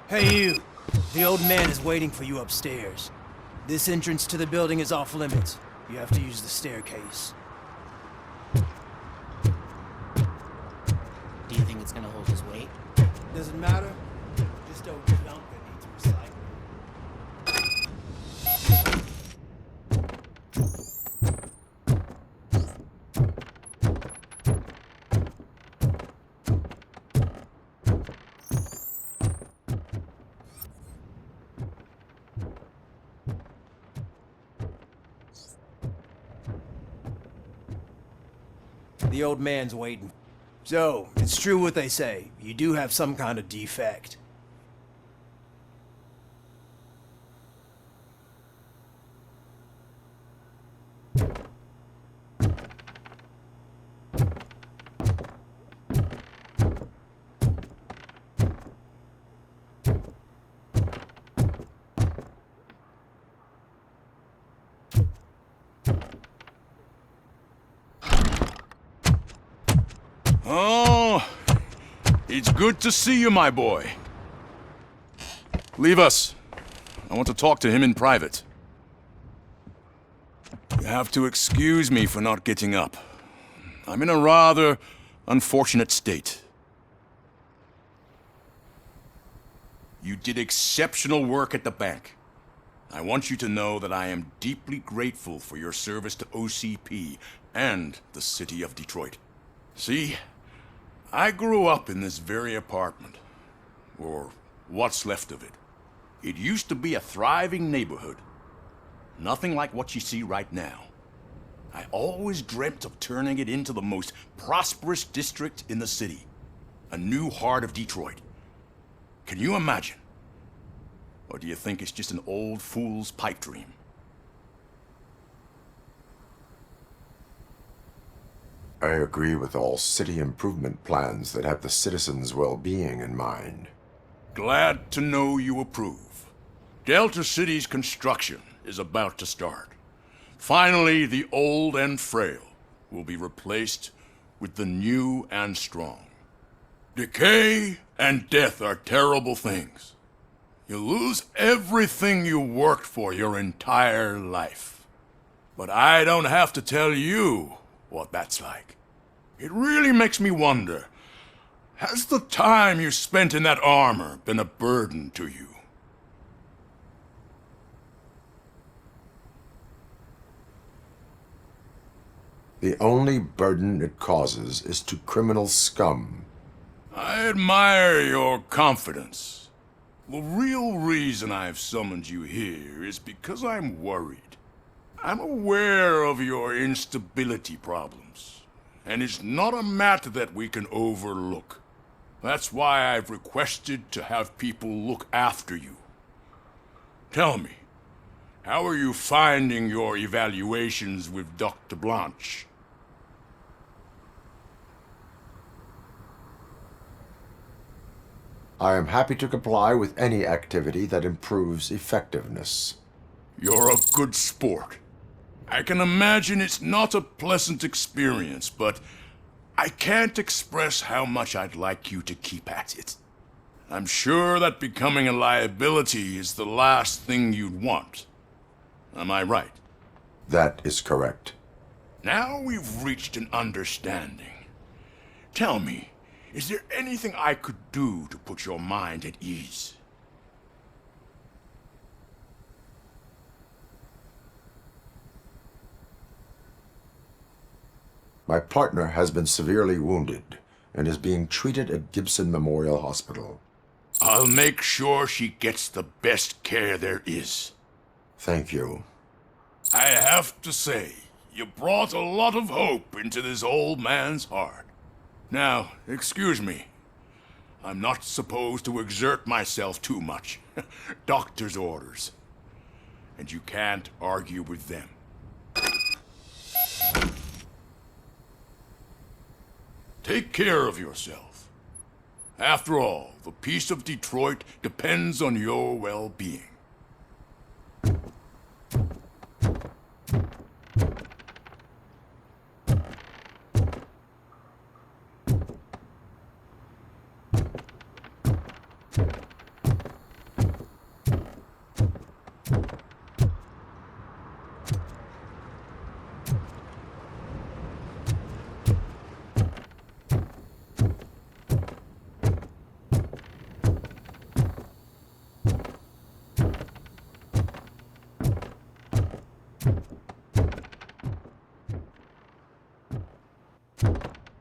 Hey you! The old man is waiting for you upstairs. This entrance to the building is off limits. You have to use the staircase. Do you think it's gonna hold his weight? Doesn't matter. Just don't dump it into recycling. The old man's waiting. So, it's true what they say. You do have some kind of defect. Oh, it's good to see you, my boy. Leave us. I want to talk to him in private. You have to excuse me for not getting up. I'm in a rather unfortunate state. You did exceptional work at the bank. I want you to know that I am deeply grateful for your service to OCP and the city of Detroit. See, I grew up in this very apartment, or what's left of it. It used to be a thriving neighborhood. Nothing like what you see right now. I always dreamt of turning it into the most prosperous district in the city. A new heart of Detroit. Can you imagine? Or do you think it's just an old fool's pipe dream? I agree with all city improvement plans that have the citizens' well-being in mind. Glad to know you approve. Delta City's construction is about to start. Finally, the old and frail will be replaced with the new and strong. Decay and death are terrible things. You lose everything you worked for your entire life. But I don't have to tell you what that's like. It really makes me wonder, has the time you spent in that armor been a burden to you? The only burden it causes is to criminal scum. I admire your confidence. The real reason I've summoned you here is because I'm worried. I'm aware of your instability problems, and it's not a matter that we can overlook. That's why I've requested to have people look after you. Tell me, how are you finding your evaluations with Dr. Blanche? I am happy to comply with any activity that improves effectiveness. You're a good sport. I can imagine it's not a pleasant experience, but I can't express how much I'd like you to keep at it. I'm sure that becoming a liability is the last thing you'd want. Am I right? That is correct. Now we've reached an understanding. Tell me, is there anything I could do to put your mind at ease? My partner has been severely wounded and is being treated at Gibson Memorial Hospital. I'll make sure she gets the best care there is. Thank you. I have to say, you brought a lot of hope into this old man's heart. Now, excuse me. I'm not supposed to exert myself too much. Doctor's orders. And you can't argue with them. Take care of yourself. After all, the peace of Detroit depends on your well-being.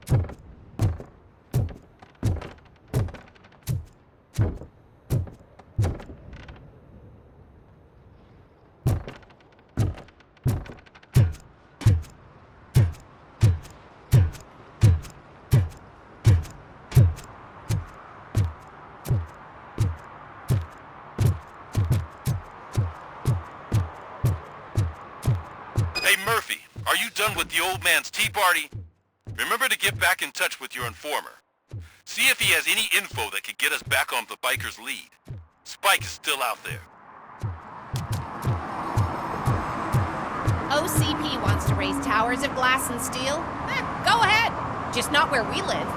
Hey Murphy, are you done with the old man's tea party? Remember to get back in touch with your informer. See if he has any info that could get us back on the biker's lead. Spike is still out there. OCP wants to raise towers of glass and steel. Go ahead. Just not where we live.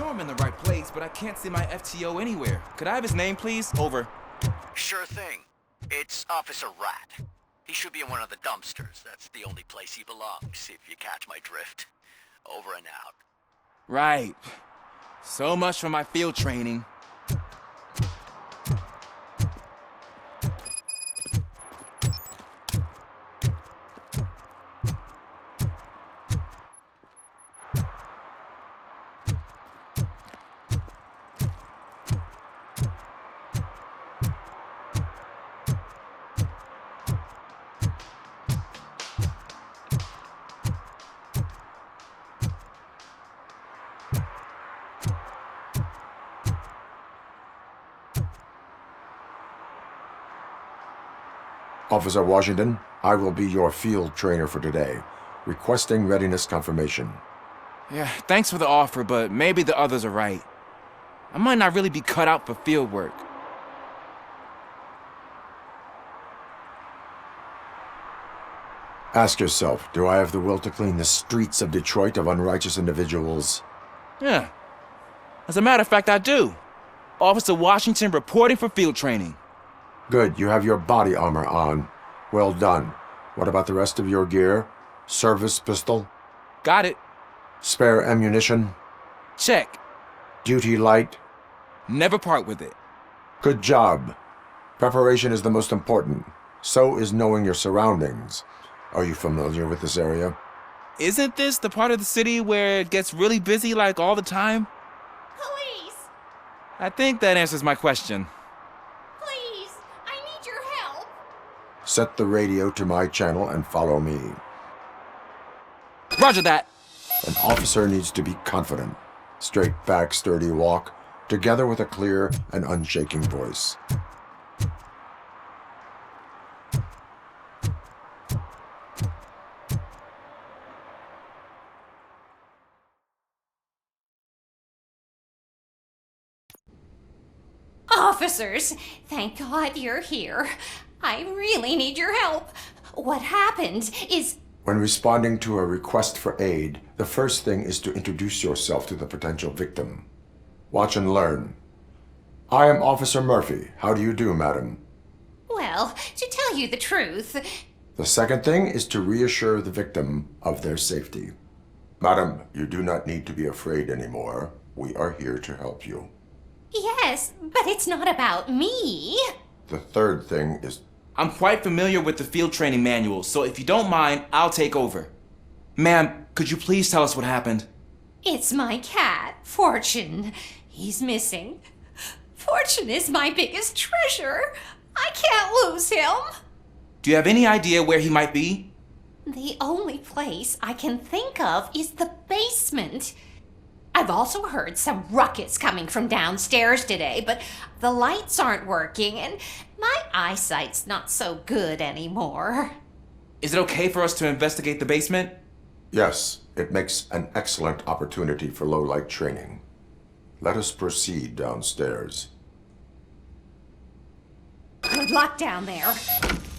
I'm in the right place, but I can't see my FTO anywhere. Could I have his name, please? Over. Sure thing. It's Officer Rat. He should be in one of the dumpsters. That's the only place he belongs, if you catch my drift. Over and out. Right. So much for my field training. Officer Washington, I will be your field trainer for today. Requesting readiness confirmation. Yeah, thanks for the offer, but maybe the others are right. I might not really be cut out for field work. Ask yourself, do I have the will to clean the streets of Detroit of unrighteous individuals? Yeah. As a matter of fact, I do. Officer Washington reporting for field training. Good, you have your body armor on. Well done. What about the rest of your gear? Service pistol? Got it. Spare ammunition? Check. Duty light? Never part with it. Good job. Preparation is the most important. So is knowing your surroundings. Are you familiar with this area? Isn't this the part of the city where it gets really busy like all the time? Police! I think that answers my question. Please! I need your help! Set the radio to my channel and follow me. Roger that. An officer needs to be confident. Straight back, sturdy walk, together with a clear and unshaking voice. Officers, thank God you're here. I really need your help. What happened is... When responding to a request for aid, the first thing is to introduce yourself to the potential victim. Watch and learn. I am Officer Murphy. How do you do, madam? Well, to tell you the truth... The second thing is to reassure the victim of their safety. Madam, you do not need to be afraid anymore. We are here to help you. Yes, but it's not about me. The third thing is... I'm quite familiar with the field training manual, so if you don't mind, I'll take over. Ma'am, could you please tell us what happened? It's my cat, Fortune. He's missing. Fortune is my biggest treasure. I can't lose him. Do you have any idea where he might be? The only place I can think of is the basement. I've also heard some ruckus coming from downstairs today, but the lights aren't working and my eyesight's not so good anymore. Is it okay for us to investigate the basement? Yes, it makes an excellent opportunity for low-light training. Let us proceed downstairs. Good luck down there.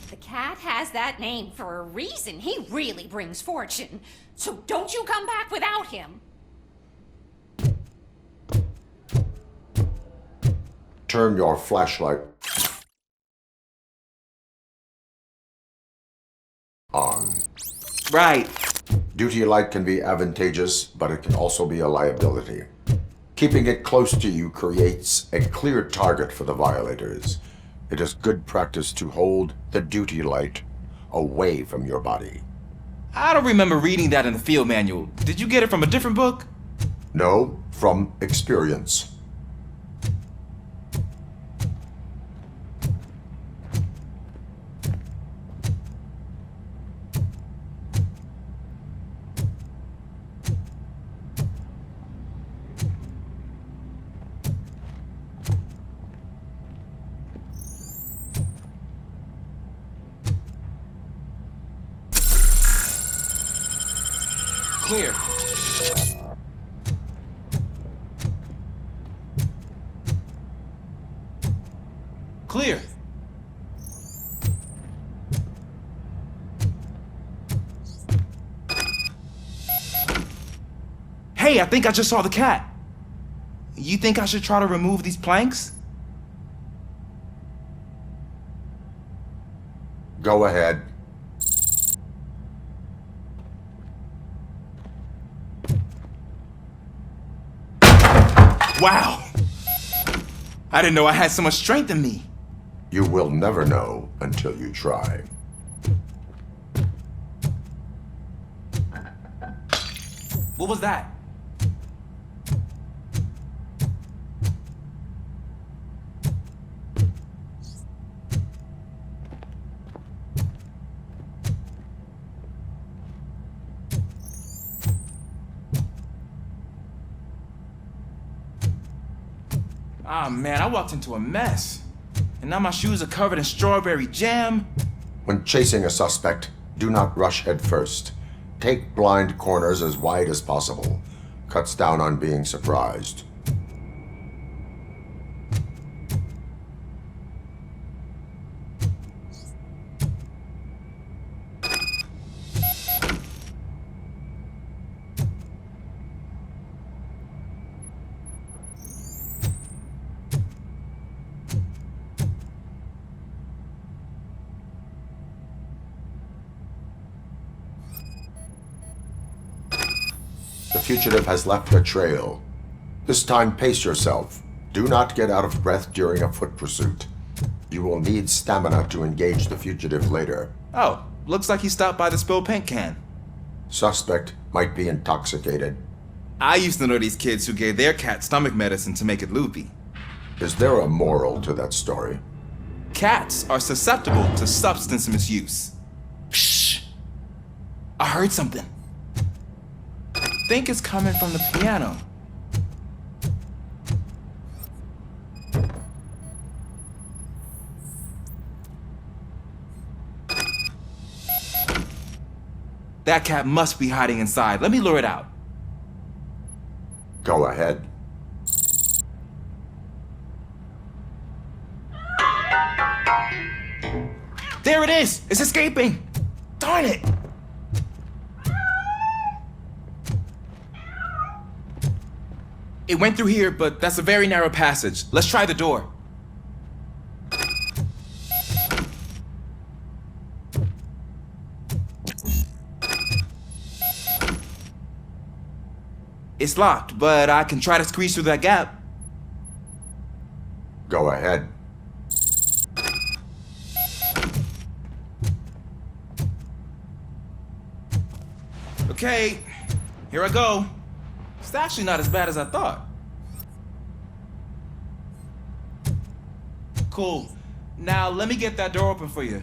The cat has that name for a reason. He really brings fortune. So don't you come back without him. Turn your flashlight on. Right. Duty light can be advantageous, but it can also be a liability. Keeping it close to you creates a clear target for the violators. It is good practice to hold the duty light away from your body. I don't remember reading that in the field manual. Did you get it from a different book? No, from experience. Clear. Clear. Hey, I think I just saw the cat. You think I should try to remove these planks? Go ahead. Wow! I didn't know I had so much strength in me. You will never know until you try. What was that? Ah, man, I walked into a mess. And now my shoes are covered in strawberry jam. When chasing a suspect, do not rush head first. Take blind corners as wide as possible. Cuts down on being surprised. The fugitive has left a trail. This time, pace yourself. Do not get out of breath during a foot pursuit. You will need stamina to engage the fugitive later. Oh, looks like he stopped by the spilled paint can. Suspect might be intoxicated. I used to know these kids who gave their cat stomach medicine to make it loopy. Is there a moral to that story? Cats are susceptible to substance misuse. Shh! I heard something. I think it's coming from the piano. That cat must be hiding inside. Let me lure it out. Go ahead. There it is! It's escaping! Darn it! It went through here, but that's a very narrow passage. Let's try the door. It's locked, but I can try to squeeze through that gap. Go ahead. Okay, here I go. It's actually not as bad as I thought. Cool. Now let me get that door open for you.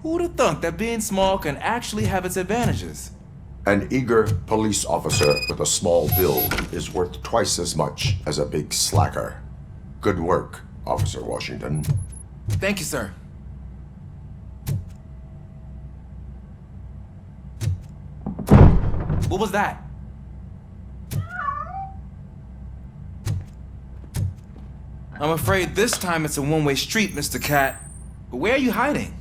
Who'd have thunk that being small can actually have its advantages? An eager police officer with a small build is worth twice as much as a big slacker. Good work, Officer Washington. Thank you, sir. What was that? I'm afraid this time it's a one-way street, Mr. Cat. But where are you hiding?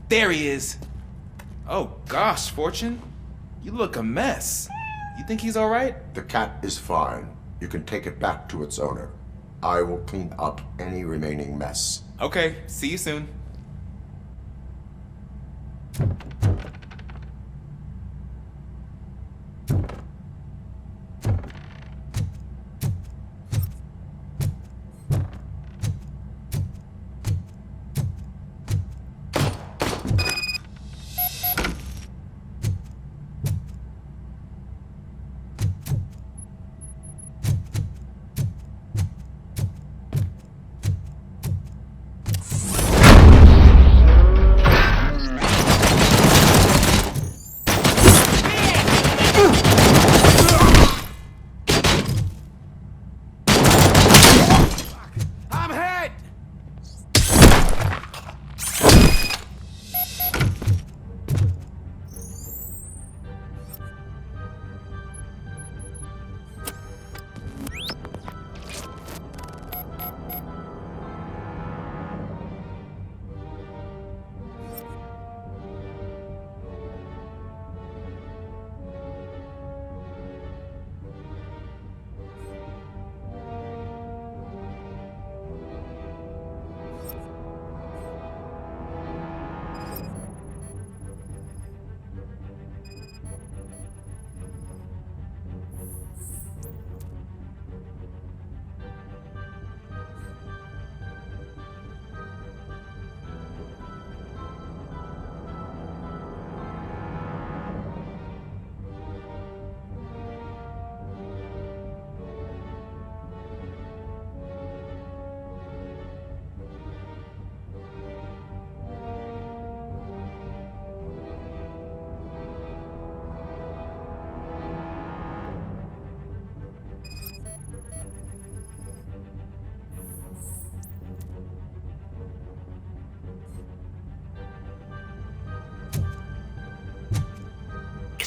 There he is. Oh gosh, Fortune. You look a mess. You think he's alright? The cat is fine. You can take it back to its owner. I will clean up any remaining mess. Okay, see you soon.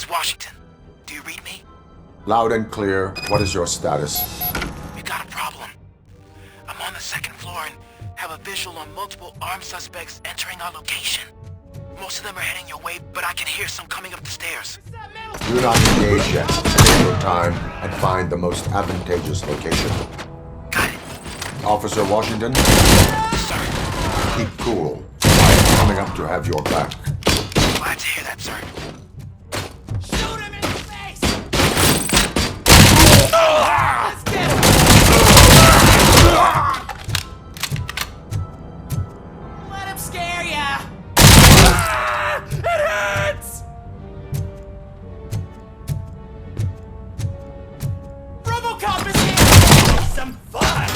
Washington, do you read me? Loud and clear. What is your status? We got a problem. I'm on the second floor and have a visual on multiple armed suspects entering our location. Most of them are heading your way, but I can hear some coming up the stairs. Do not engage yet. Take your time and find the most advantageous location. Got it. Officer Washington? Sir. Keep cool. I am coming up to have your back. Glad to hear that, sir. Shoot him in the face! Let's get him! Let him scare ya! It hurts! Robocop is here! Some fun!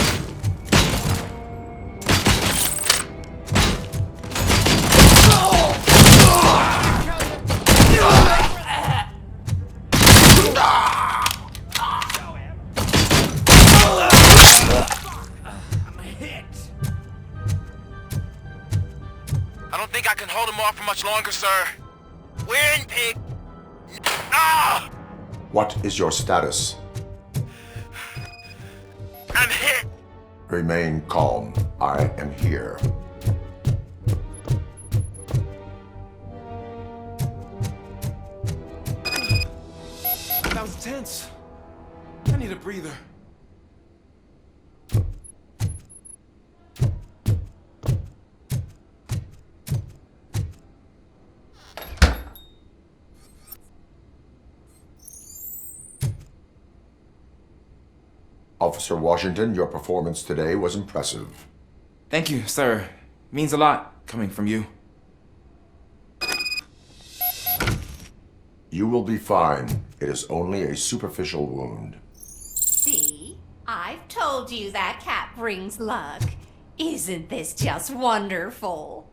I don't think I can hold him off for much longer, sir. We're in, pig. Ah! What is your status? I'm hit. Remain calm. I am here. That was tense. I need a breather. Officer Washington, your performance today was impressive. Thank you, sir. Means a lot coming from you. You will be fine. It is only a superficial wound. See? I've told you that cat brings luck. Isn't this just wonderful?